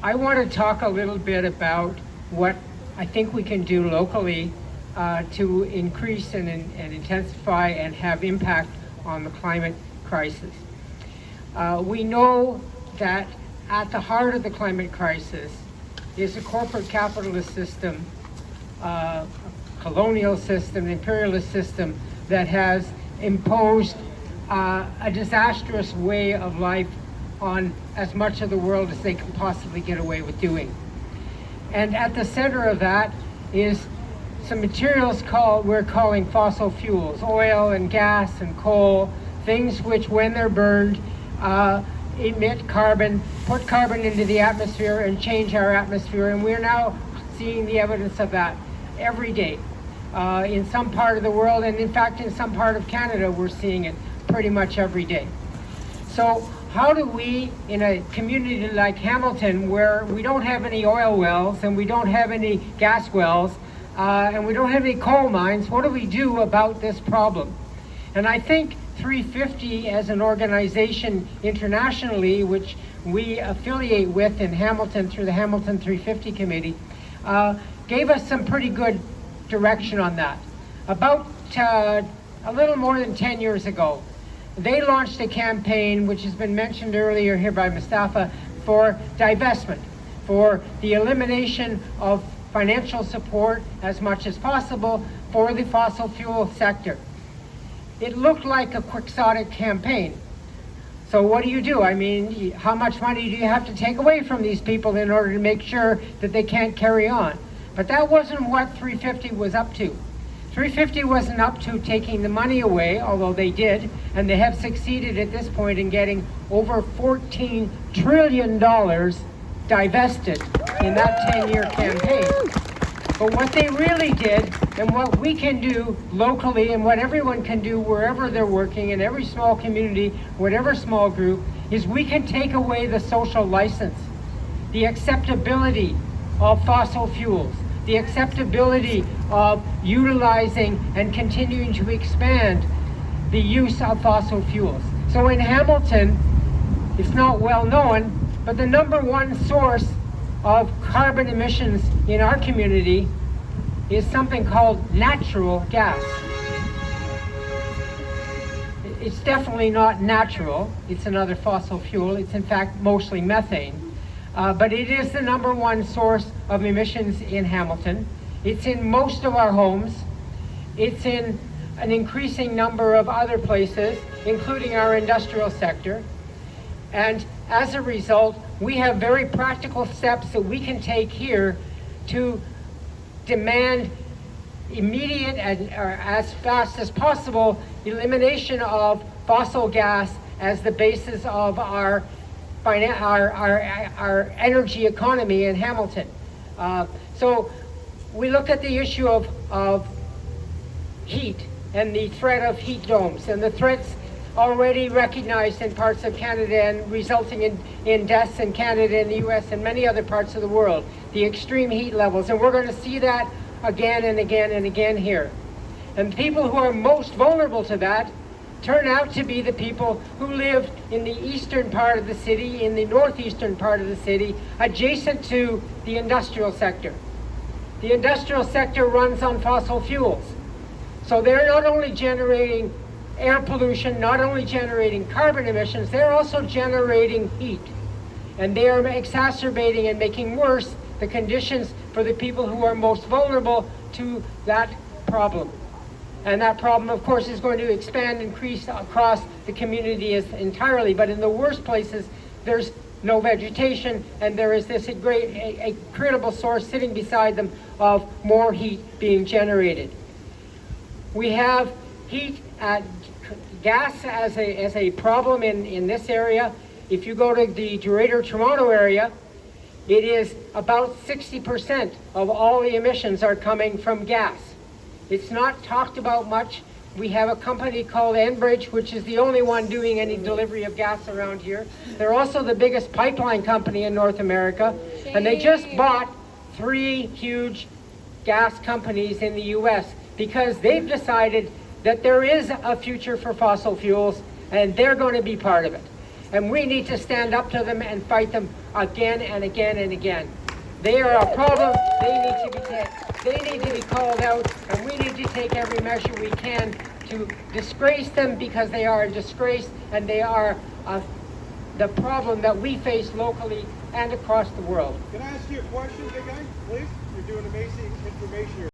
I want to talk a little bit about what I think we can do locally to increase and intensify and have impact on the climate crisis. We know that at the heart of the climate crisis is a corporate capitalist system, a colonial system, an imperialist system that has imposed a disastrous way of life on as much of the world as they can possibly get away with doing. And at the center of that is some materials we're calling fossil fuels, oil and gas and coal, things which when they're burned emit carbon, put carbon into the atmosphere and change our atmosphere. And we're now seeing the evidence of that every day. In some part of the world, and in fact in some part of Canada, we're seeing it pretty much every day. So how do we, in a community like Hamilton, where we don't have any oil wells and we don't have any gas wells and we don't have any coal mines, what do we do about this problem? And I think 350 as an organization internationally, which we affiliate with in Hamilton through the Hamilton 350 Committee, gave us some pretty good direction on that. About a little more than 10 years ago, they launched a campaign, which has been mentioned earlier here by Mustafa, for divestment, for the elimination of financial support as much as possible for the fossil fuel sector. It looked like a quixotic campaign. So what do? I mean, how much money do you have to take away from these people in order to make sure that they can't carry on? But that wasn't what 350 was up to. 350 wasn't up to taking the money away, although they did, and they have succeeded at this point in getting over $14 trillion divested in that 10-year campaign. But what they really did, and what we can do locally, and what everyone can do wherever they're working, in every small community, whatever small group, is we can take away the social license, the acceptability of fossil fuels, the acceptability of utilizing and continuing to expand the use of fossil fuels. So in Hamilton, it's not well known, but the number one source of carbon emissions in our community is something called natural gas. It's definitely not natural. It's another fossil fuel. It's in fact mostly methane. But it is the number one source of emissions in Hamilton. It's in most of our homes. It's in an increasing number of other places, including our industrial sector. And as a result, we have very practical steps that we can take here to demand immediate and or as fast as possible elimination of fossil gas as the basis of our energy economy in Hamilton. So we look at the issue of heat and the threat of heat domes and the threats already recognized in parts of Canada and resulting in deaths in Canada and the US and many other parts of the world, the extreme heat levels. And we're going to see that again and again and again here. And people who are most vulnerable to that turn out to be the people who live in the eastern part of the city, in the northeastern part of the city, adjacent to the industrial sector. The industrial sector runs on fossil fuels. So they're not only generating air pollution, not only generating carbon emissions, they're also generating heat. And they are exacerbating and making worse the conditions for the people who are most vulnerable to that problem. And that problem, of course, is going to expand, increase across the community entirely. But in the worst places, there's no vegetation, and there is this a credible source sitting beside them of more heat being generated. We have heat gas as a problem in this area. If you go to the Greater Toronto area, it is about 60% of all the emissions are coming from gas. It's not talked about much. We have a company called Enbridge, which is the only one doing any delivery of gas around here. They're also the biggest pipeline company in North America, and they just bought 3 huge gas companies in the US because they've decided that there is a future for fossil fuels and they're going to be part of it. and we need to stand up to them and fight them again and again and again. They are a problem. They need to be called out, and we need to take every measure we can to disgrace them, because they are a disgrace and they are the problem that we face locally and across the world. Can I ask you a question, big guy, please? You're doing amazing information here.